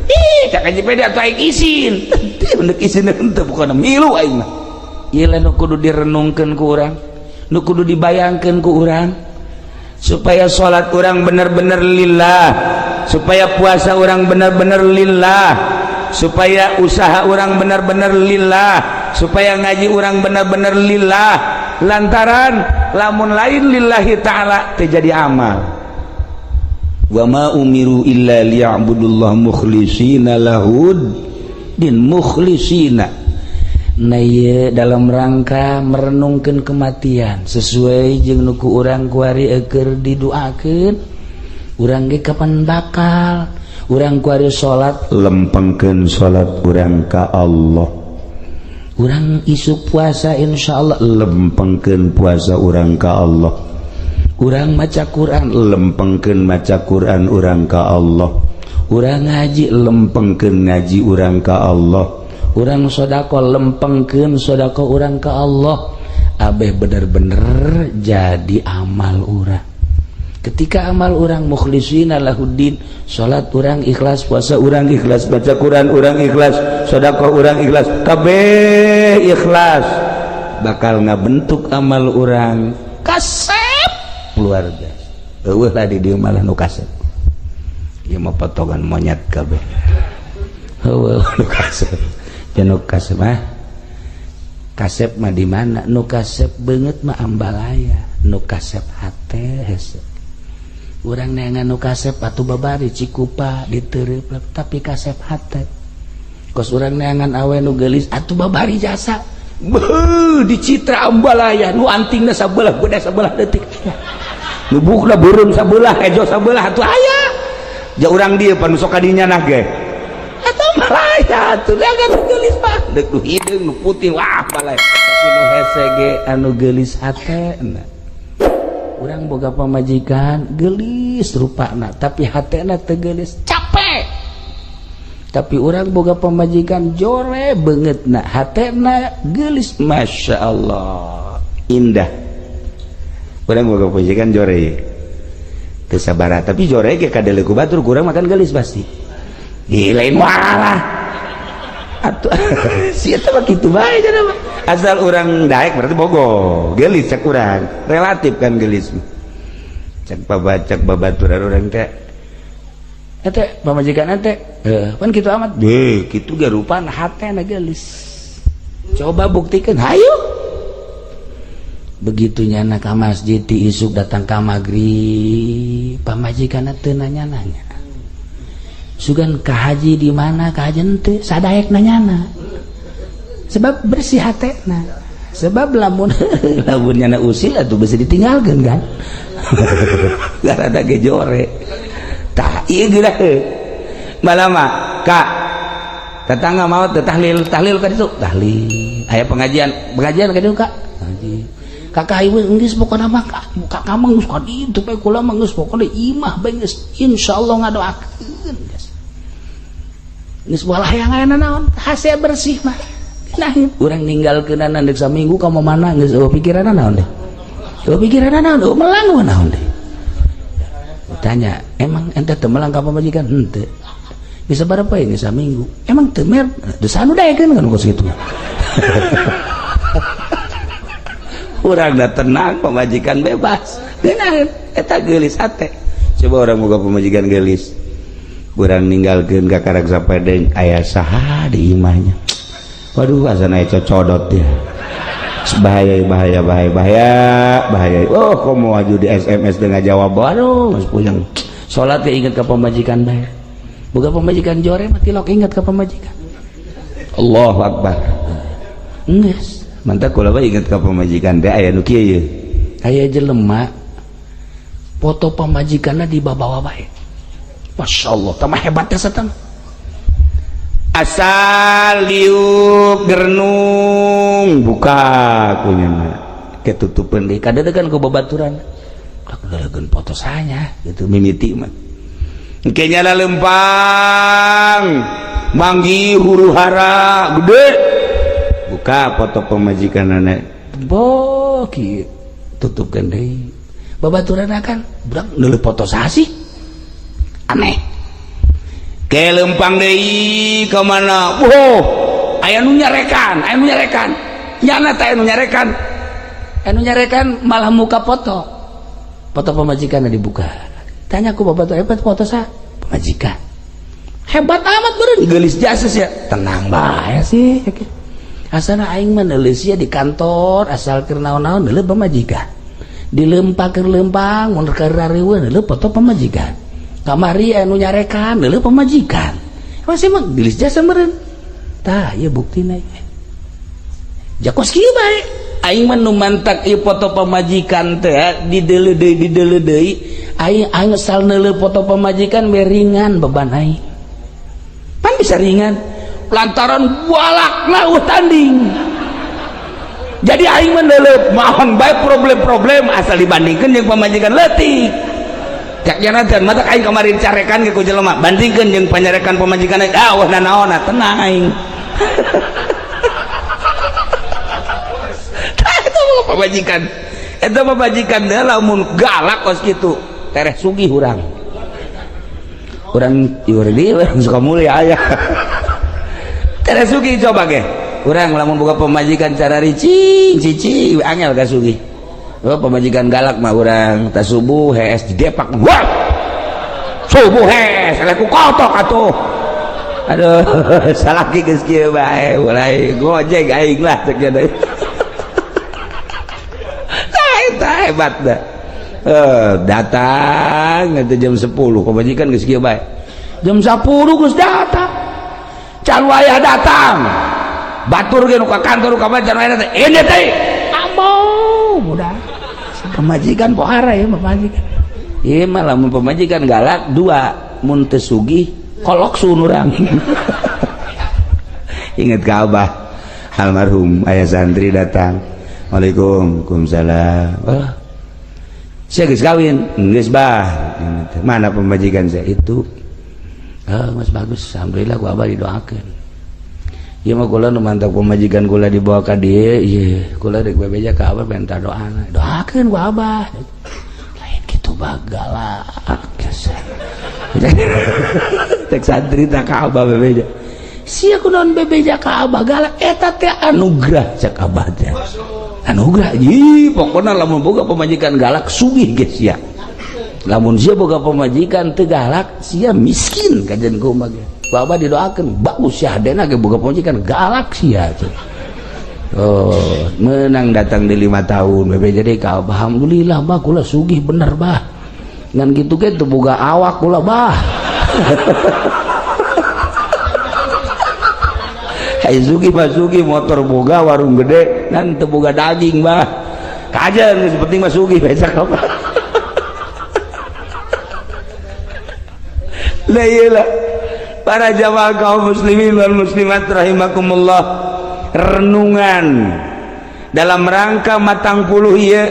Ih, cak aja pede atau aing isin. Untuk isin itu bukan milu aing. Ieu nu kudu direnungkeun ku urang, nu kudu dibayangkeun ku urang supaya salat urang bener-bener lillah, supaya puasa urang bener-bener lillah, supaya usaha urang bener-bener lillah, supaya ngaji urang bener-bener lillah. Lantaran lamun lain lillahi ta'ala terjadi amal wa ma umiru illa liya'budullah mukhlishina lahud din mukhlisina na ieu dalam rangka merenungkeun kematian sesuai jeung nu ku urang kuari keur didoakeun urang ge kapan bakal urang kuari salat lempengkeun salat urang ka Allah urang isu puasa insyaallah lempengkeun puasa urang ka Allah urang maca Quran lempengkeun maca Quran urang ka Allah urang ngaji lempengkeun ngaji urang ka Allah urang sedekah lempengkeun sedekah urang ka Allah abeh bener-bener jadi amal urang ketika amal orang mukhlishina lahuddin, salat orang ikhlas, puasa orang ikhlas, baca Quran orang ikhlas, sedekah orang ikhlas, kabeh ikhlas, bakal ngabentuk amal orang kasep keluarga. Eueuh lah di dieu malah nu kasep. Ieu mah potongan monyet kabeh. Eueuh nu kasep. Jangan nu kasep mah. Kasep mah di mana? Nu kasep beungeut mah ambalaya, nu kasep hate hese. Urang neangan nu kasep atuh babari cikupa diteureup tapi kasep hate. Kos urang neangan awe nu geulis atuh babari jasa. Beuh dicitra ambalaya nu antingna sabelah beda sabelah detik. Nu bukna beureum sabelah ejo sabelah atuh aya. Ja urang dieu panu sok kadinya nah ge. Atuh malaya atuh neangan nu geulis mah. Deuk nu hideung nu putih wah balaya. Tapi nu hese ge anu geulis hatena. Urang boga pamajikan geulis rupana tapi hatena teu geulis capek. Tapi urang boga pamajikan jore beungeutna hatena geulis masyaallah indah. Urang boga pamajikan jore teu sabaraha tapi jore ge kadele ku batur kurang makan geulis pasti. Lain walah. Atuh si eta mah kitu bae cenah mah. Asal urang daek berarti bogo geulis cek urang relatif kan geulis cek babaturan urang teh eta pamajikan teh pan kitu amat kitu ge rupana hatena geulis coba buktikeun hayu begitu nyana ka masjid ti isuk datang ka magrib pamajikan teu nanya-nanya sugan ka haji di mana ka haji teu sadaek nanyana sebab bersih hatena sebab lamun nyana usil atuh bisa ditinggalkeun kan garada ge jore tah ieu geura malah mah ka tetangga mau teh tahlil ka ditu tahlil aya pengajian ka ditu ka ngaji kakak ieu geus pokona mah ka mah geus ka ditu bae kula mah geus pokona imah bae geus insyaallah ngadoakeun geus walah yang aya naon hase bersih mah nah urang ninggalkeun deuk saminggu ka mana geus eueuh pikiranna naon deh eueuh pikiranna naon melang naon deh ditanya emang ente teu melang ka pamajikan henteu bisa berapa ini saminggu emang teu mer dosa anu daekeun kan kos kitu urang da tenang pamajikan bebas geunah eta geulis hate coba urang boga pamajikan geulis urang ninggalkeun ka karag sapedeng aya saha di imahnya. Waduh asana cocodot dia. Bahaya. Oh, komo aju di SMS dengan jawab baru, geus puyeng. Salat ge inget ka pamajikan bae. Boga pamajikan jore mah tilok inget ka pamajikan. Allahu Akbar. Geus, mantap kula bae inget ka pamajikan teh aya nu kieu ye. Aya jelema foto pamajikanna dibawa bae. Masyaallah, tamah hebatnya satang. Asal liuk gernung buka kunyana ketutupan deh kadang-kadang ku babaturan kadang-kadang foto saya gitu mimiti mah kayaknya lempang manggi huru hara gede buka foto pemajikan anak boki tutupkan deh babaturan akan bilang nelu foto saya sih aneh ke lempang deui ka mana aya nu nyarekan nyana teh anu nyarekan malah muka foto pemajikan dibuka tanya ku bapak tuh hebat foto sa pemajikan hebat amat beureun geulis jasa ya tenang bae sih asana aing mah neuleus ya di kantor asal keur naon-naon neuleus pemajikan dilempakeun lempang mun keur rareueun neuleus foto pemajikan kamari anu nyarekan leuleut pamajikan masih mah gelis jasa meureun tah ieu buktina jakos kieu bae aing mah nu mantak ieu foto pamajikan teh dideuleu deui aing asal neuleuh foto pamajikan beringan beban aing pan bisa ringan lantaran walakna tanding jadi aing mah neuleuh mohon bae problem-problem asal dibandingkeun jeung pamajikan leutik jaknya dan mata aing kemarin carekan ke ku jelema bandingkeun jeung panyarekan pamajikan aing wah naon tenang aing eta pamajikan teh lamun galak kos kitu tereh sugih urang yurdi urang suka mulia aya tereh sugih coba ge urang lamun boga pemajikan cara ricing cici angel ka sugih pemajikan galak mah urang tas subuh hees di depak wah subuh hees ku kotok atuh aduh salaki geus kieu bae mulai gojek aing lah cek jadi eta hebat dah datang itu jam 10 pemajikan geus kieu bae jam 10 geus datang can wayah datang batur ge nu ka kantor nu ka can wayah datang ini teh amau mudah pemajikan pohara ya pemajikan ieu mah lamun pemajikan galak dua mun teu sugih kolok sun urang inget ka Abah almarhum aya santri datang Waalaikumsalam saya geus kawin geus bah mana pemajikan saya itu mas bagus alhamdulillah ku Abah didoakeun ieu mah kula nu mantap pemajikan kula dibawa ka dieu ieu kula rek bebeja ka Abah minta doana doakeun ku Abah lain kitu bagala tek santri tak ka Abah bebeja sia kunaon bebeja ka Abah galak eta teh anugerah cek Abah teh anugerah pokoknya lamun boga pemajikan galak sugih geus sia lamun sia boga pemajikan teu galak sia miskin kajen kumaha ge Abah didoakeun bagus sia hadena ge boga pemajikan galak sia menang datang di 5 tahun bebe jadi ka Abah alhamdulillah bah kula sugih bener bah ngan kitu ge teu boga awak kula bah hai sugih mah sugih motor boga warung gede nan teu boga daging bah kajen geus penting mah sugih becak apa la iyalah para jamaah kaum muslimin wal muslimat rahimakumullah renungan dalam rangka matang puluh ieu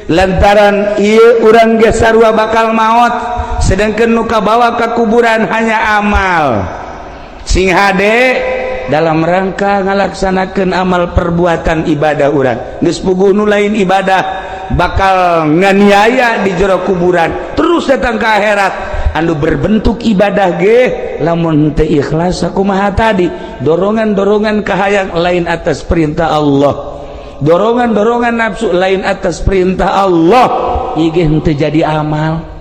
lantaran ieu urang ge sarua bakal maot sedangkan nu kabawa ka kuburan hanya amal sing hade dalam rangka ngalaksanakeun amal perbuatan ibadah urang geus puguh nu lain ibadah bakal nganiaya di jero kuburan terus datang ke akhirat anu berbentuk ibadah ge lamun teu ikhlas sakumaha tadi dorongan-dorongan kahayang lain atas perintah Allah dorongan-dorongan nafsu lain atas perintah Allah ieu ge henteu jadi amal.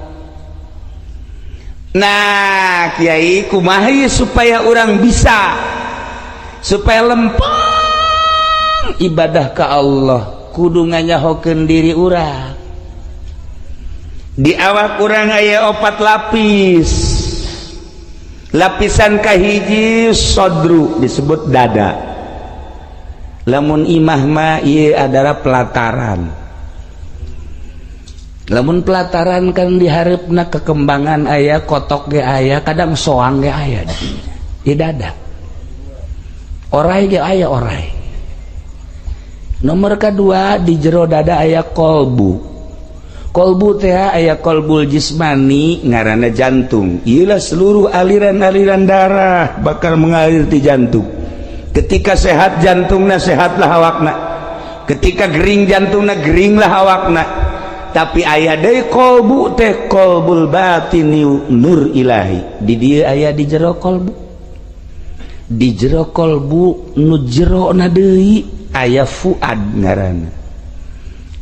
Nah kiai kumaha supaya orang bisa supaya lempeng ibadah ke Allah kudu nganyahokeun diri urang di awak urang aya 4 lapis lapisan kahiji sodru disebut dada lamun imah mah ieu adalah pelataran lamun pelataran kan diharapna kekembangan aya kotok ge aya kadang soang ge aya di dada orai ge aya orai nomor kedua di jero dada aya kolbu teh aya kolbul jismani ngaranna jantung iyalah seluruh aliran-aliran darah bakal mengalir di jantung ketika sehat jantungna sehatlah awakna ketika gering jantungna geringlah awakna tapi aya deui kolbu teh kolbul batini nur ilahi di dieu aya di jero kolbu di jero kolbu nu jerona deui aya fuad ngaranna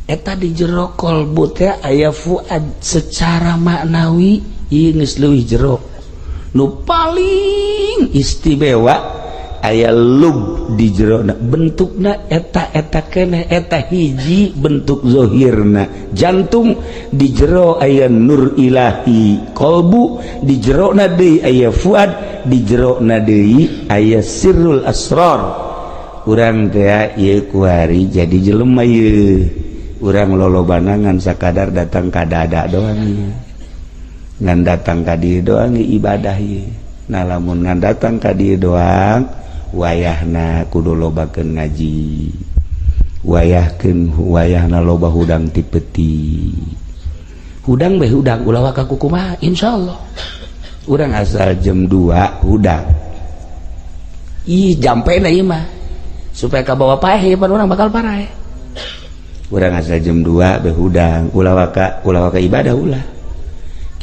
eta di jero kolbu teh aya fuad secara maknawi ieu geus leuwih jero nu paling istimewa aya lub di jerona bentukna eta keneh eta hiji bentuk zohirna jantung di jero aya nur ilahi kolbu di jerona deui aya fuad di jerona deui aya sirrul asrar urang teh ieu kuari jadi jelema ieu urang lolobana ngan sakadar datang ka dada doang ieu ngan datang ka dieu doang ibadah ieu nah lamun ngan datang ka dieu doang wayahna kudu lobakeun ngaji wayahna loba hudang ti peti hudang beh hudang ulah ka kumaha insyaallah urang asal jam 2 hudang ih jampena ieu mah supaya kabawa paeh pan urang bakal parae urang asal jam 2 beh hudang ulah ka ibadah ulah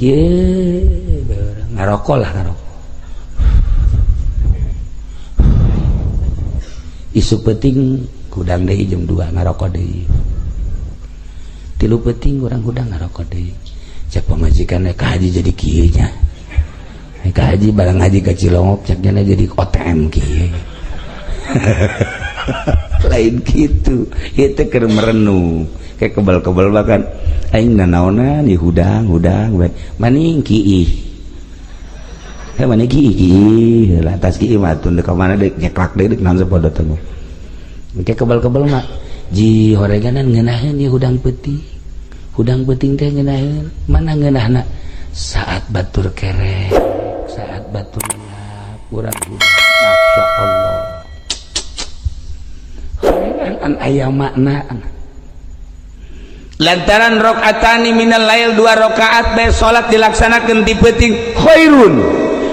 kieu ngarokok lah ngarokok isu penting hudang deui jam 2 ngarokok deui tilu penting urang hudang ngarokok deui cek pamajikanna ka haji jadi kieu nya ka haji barang haji ka Cilongok cek nya jadi OTM kieu lain gitu itu keur merenung kayak kebal-kebal bahkan aing nanaonan di hudang maning kieu maning kieu lantas kieu mah tun ka mana deuk nyeklak deuk naon sapodot teh kayak kebal-kebal mah ji horeganan ngeunaheun ieu hudang peuting teh ngeunaheun mana ngeunahna saat batur kerek saat batur ngap urang masyaallah horegan aya makna lantaran rakaatani minal lail 2 rakaat bae salat dilaksanakeun ti peuting khairun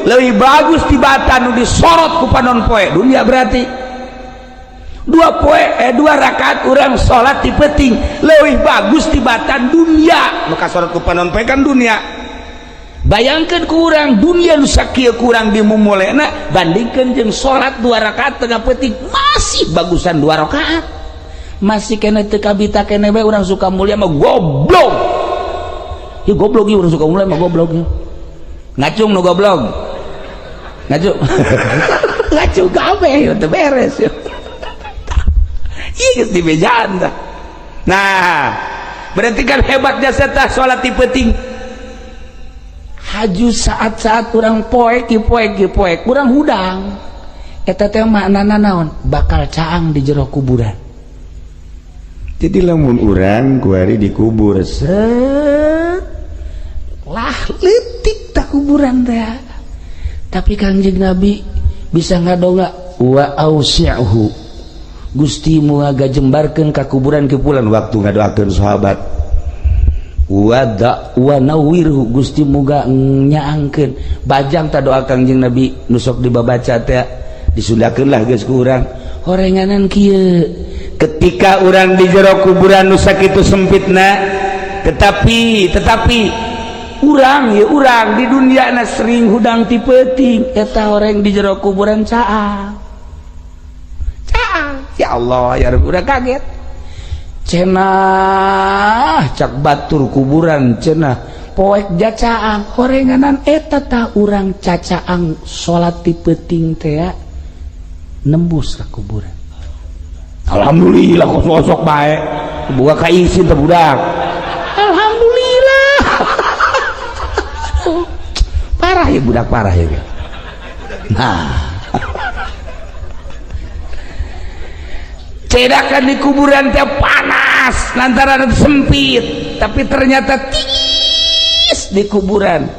leuwih bagus tibatan nu disorot ku panon poe dunia berarti 2 rakaat urang salat ti peuting leuwih bagus tibatan dunia nu kasorot ku panon poe kan dunia bayangkeun ku urang dunia nu sakieu ku urang dimumulena bandingkeun jeung salat 2 rakaat tengah peuting masih bagusan 2 rakaat masih kena teu kabita kene bae urang suka mulia mah goblok ieu goblok ieu urang suka mulia mah goblok ieu ngacung nu goblok ngacung ngacung kabeh ieu teu beres ieu ieu geus dibejaan tah nah berarti kan hebat jasa tah salat ti peuting haju saat-saat urang poe ki poe urang hudang eta teh maknana naon bakal caang di jero kuburan. Jadi lamun urang kuari dikubur set lah leutik tak kuburan teh tapi Kangjeng Nabi bisa ngadonga wa ausi'hu Gusti muga jembarkeun ka kuburan kipulan waktu ngadoakeun sahabat wa nawwirhu Gusti muga nyaangkeun bajang ta doa Kangjeng Nabi nu sok dibabaca teh disundakeun lah geus ku urang horenganan kieu ketika orang di jero kuburan nu sakitu sempitna tetapi urang di dunia na sering hudang ti peuting eta orang di jero kuburan caang ya Allah ya Rabbi udah kaget cenah cak batur kuburan cenah poek jacaang horenganan eta tah urang cacaang salat ti peuting teh nembus ka kuburan. Alhamdulillah kok sosok baik buka kaisin teh budak alhamdulillah parah ya budak parah ya nah cedakan di kuburan teh panas lantaran sempit tapi ternyata tingis di kuburan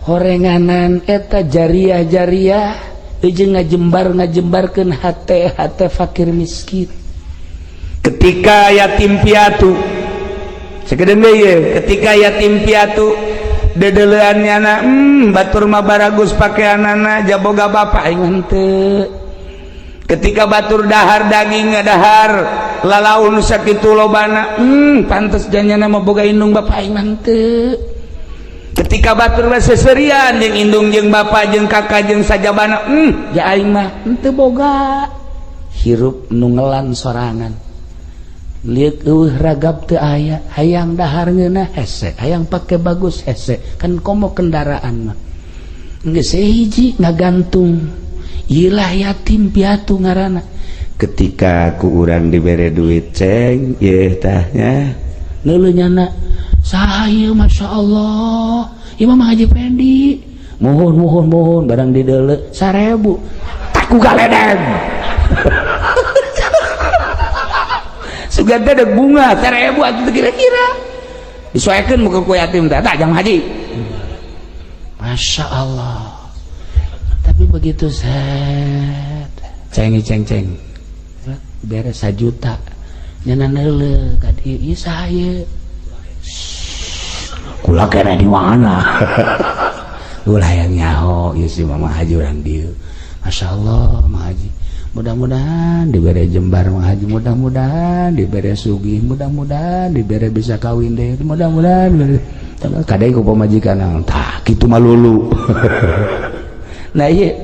horenganan eta jariah jeung ngajembarkeun hate fakir miskin ketika yatim piatu sakedeung deui ketika yatim piatu dedeleuannyana batur mah baragus pakaianana jaboga bapak aing henteu ketika batur dahar daging ngadahar lalaun sakitu lobana pantes janyana mah boga indung bapak aing henteu ketika batur seserian jeung indung jeung bapa jeung kakak jeung sajabana ja aing mah henteu boga hirup nu ngelan sorangan liuk eueuh ragab teu aya hayang dahar ngeunah hese hayang pake bagus hese kan komo kendaraan mah geus hiji ngagantung ilah yatim piatu ngaranna ketika ku urang dibere duit ceng ieu tah nya neuleunyana saya Masya Allah Imam Haji Pendi mohon barang dideule 1000 tak ku galedeng sugan teh dek bunga 1000 atuh kira-kira disoekeun muka ku yatim teh tak jang haji Masya Allah tapi begitu set ceng beres 1 juta nyana neuleuh ka dieu ieu saha kula kena di mana ulah yang nyaho ieu si Mama Haji urang dieu Masya Allah Mama Haji mudah-mudahan dibere jembar Mama Haji mudah-mudahan dibere sugih mudah-mudahan dibere bisa kawin deh mudah-mudahan kadang ku pamajikan tah kitu malulu. Nah iya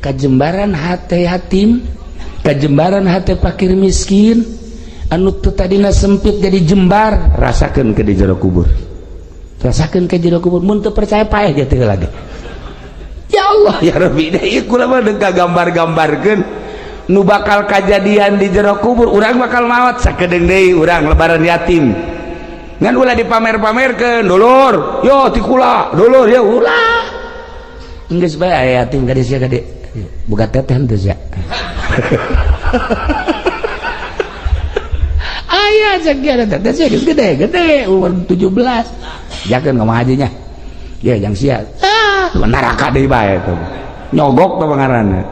kajembaran hati yatim, kajembaran hati fakir miskin anu teu tadina sempit jadi jembar, rasakeun ke di jero kubur, rasakeun ke jero kubur. Mun teu percaya paeh ge teu lagi. Ya Allah ya Rabbi, ieu kula mah deuk gambar-gambarkeun nu bakal kajadian di jero kubur. Urang bakal maot sakedeung deui urang lebaran yatim ngan ulah dipamer-pamerkeun, dulur yo ti kula dulur ya ulah geus bae aya yatim gade sia gade boga teteh teu sia aya sakieu teteh sia geus gede umur 17 jakeun ka hajinya ya jang sia neraka deui bae tuh nyogok tuh pangaranna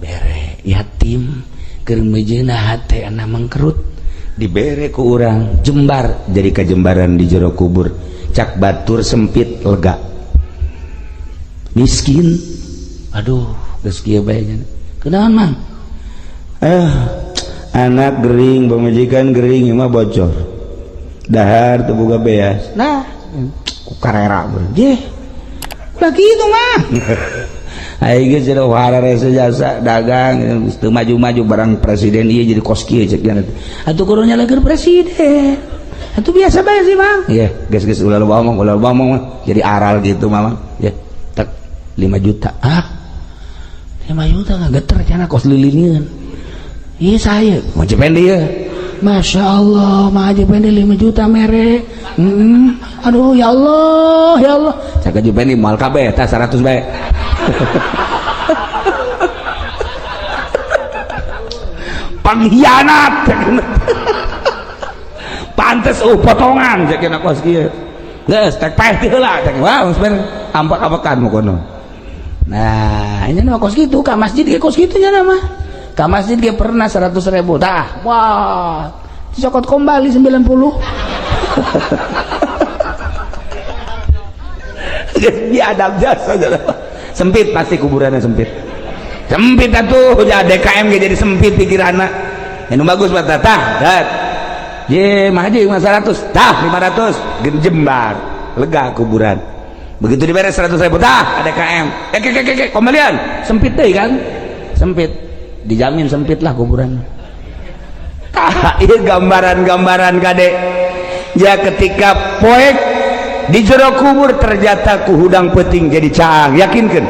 bere yatim keur mejeuna hate ana mangkerut dibere ku urang jembar jadi kajembaran di jero kubur, cak batur sempit lega. Miskin aduh geus kieu bae kenaon mang anak gering pamajikan gering mah bocor dahar teu boga beas nah ku karera je ulah kitu mah aing geus cenah wararese jasa dagang teu maju-maju barang presiden ieu jadi kos kieu cek dia atuh kudu nyalakeun presiden atuh biasa bae sih Mang iya geus ulah ngomong mah jadi aral gitu mah ya tak 5 juta 5 juta ngageter cenah kos lilingeun ieu saya mau cepen dia Masya Allah mah aja pende 5 juta mere aduh ya Allah cak aja pende mal kabeh tah 100 bae pengkhianat pantes potongan cekna kos kieu geus tek paeh ti heula cek wah geus bener ampak-ampakan mu kono. Nah ini mah kos kitu ka masjid ge kos kitu nya mah ka masjid ge pernah 100.000 tah wah dicokot kembali 90 diadab jasa sempit pasti kuburannya sempit atuh ya DKM jadi sempit pikiranna anu bagus mah tah ye mah haji 100 tah 500 jembar lega kuburan begitu diberes 100.000 tah DKM kembalian sempit deh kan sempit dijamin sempit lah kuburan tah ieu gambaran-gambaran kade ya ketika poek di jero kubur ternyata ku hudang peuting jadi caang yakinkeun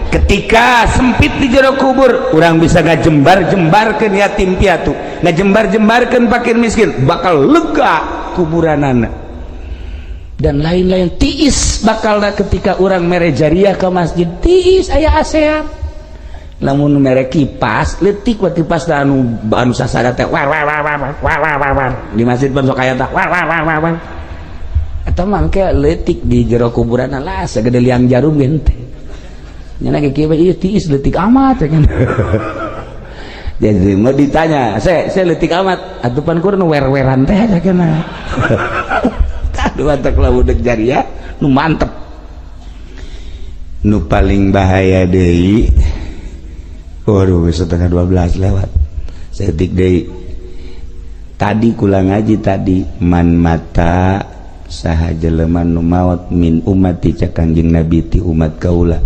ketika sempit di jero kubur urang bisa ngajembar-jembarkeun yatim piatu ngajembar-jembarkeun fakir miskin bakal lega kuburanana dan lain-lain tiis bakalna ketika urang mere jariah ke masjid tiis aya ASEAN lamun mere kipas leutik we kipas da anu sasada teh war di masjid pun sok aya tah war eta mangke leutik di jero kuburan lah sagede liang jarum gente nya ge kieu ieu tiis leutik amat ya kan jadi mau ditanya saya leutik amat atuh pan kurang wer-weran teh ya kan aduh atak lamun deuk jariah nu mantep nu paling bahaya deui waduh setengah 12 lewat setik deui tadi kula ngaji tadi man mata saha jelema nu maot min umati cak Kanjeng Nabi ti umat kaula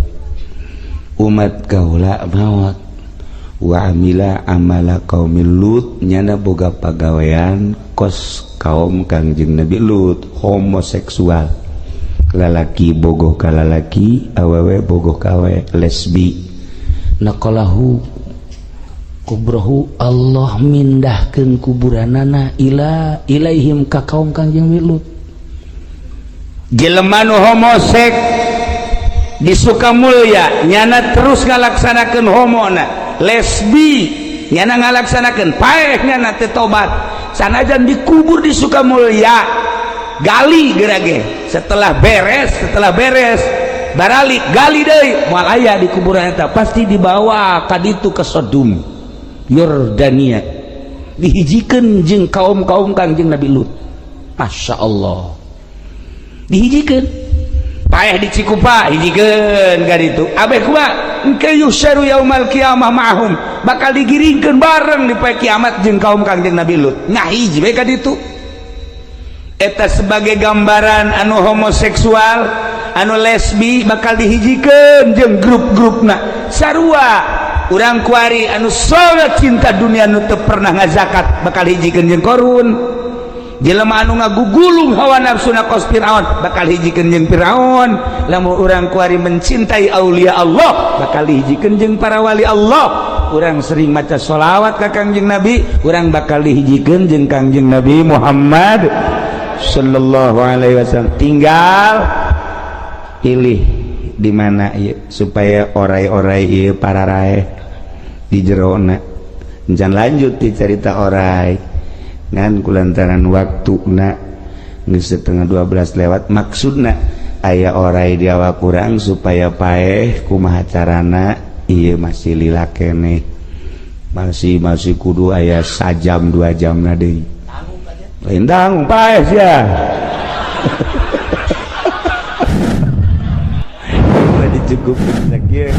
maot wa amila amala qaumil Lut nyana boga pagawean kos kaum Kanjeng Nabi Lut homoseksual lalaki bogoh ka lalaki awewe bogoh ka awewe lesbi naqalahu kubrahu Allah mindahkeun kuburanana ilaihim ka kaum Kanjeng Nabi Lut jelema nu homosek di Sukamulya nyana terus ngalaksanakeun homona lesbi nyana ngalaksanakeun paeh nyana teu tobat sanajan dikubur di Sukamulya gali gerage setelah beres baralik gali deui moal aya di kuburan eta pasti dibawa ka ditu ke Sodom Yordania dihijikeun jeung kaum-kaum Kanjeng Nabi Lut Masya Allah dihijikeun paeh di Cikupa hijikeun ka ditu abeh kumaha engke yusyaru yaumal qiyamah ma'hum bakal digiringkeun bareng di poe kiamat jeung kaum Kanjeng Nabi Lut ngahiji bae ka ditu eta sebagai gambaran anu homoseksual anu lesbi bakal dihijikeun jeung grup-grupna sarua urang kuari anu soleh cinta dunia anu teu pernah ngazakat bakal hijikeun jeung korun jelema anu ngagugulung hawa nafsuna kos Firaun bakal hijikeun jeung Firaun lamun urang kuari mencintai aulia Allah bakal hijikeun jeung para wali Allah urang sering maca sholawat ka Kangjeng Nabi urang bakal dihijikeun jeung Kangjeng Nabi Muhammad sallallahu alaihi wasallam. Tinggal pilih di mana ieu supaya orai-orai ieu pararae di jerona jangan lanjut di cerita orai ngan kulantaran waktuna geus setengah 12 lewat maksudna aya orai di awak kurang supaya paeh kumaha carana ieu masih lila keneh masih kudu aya sajam 2 jamna deui lain tanggung paeh sia dicukupin sakieu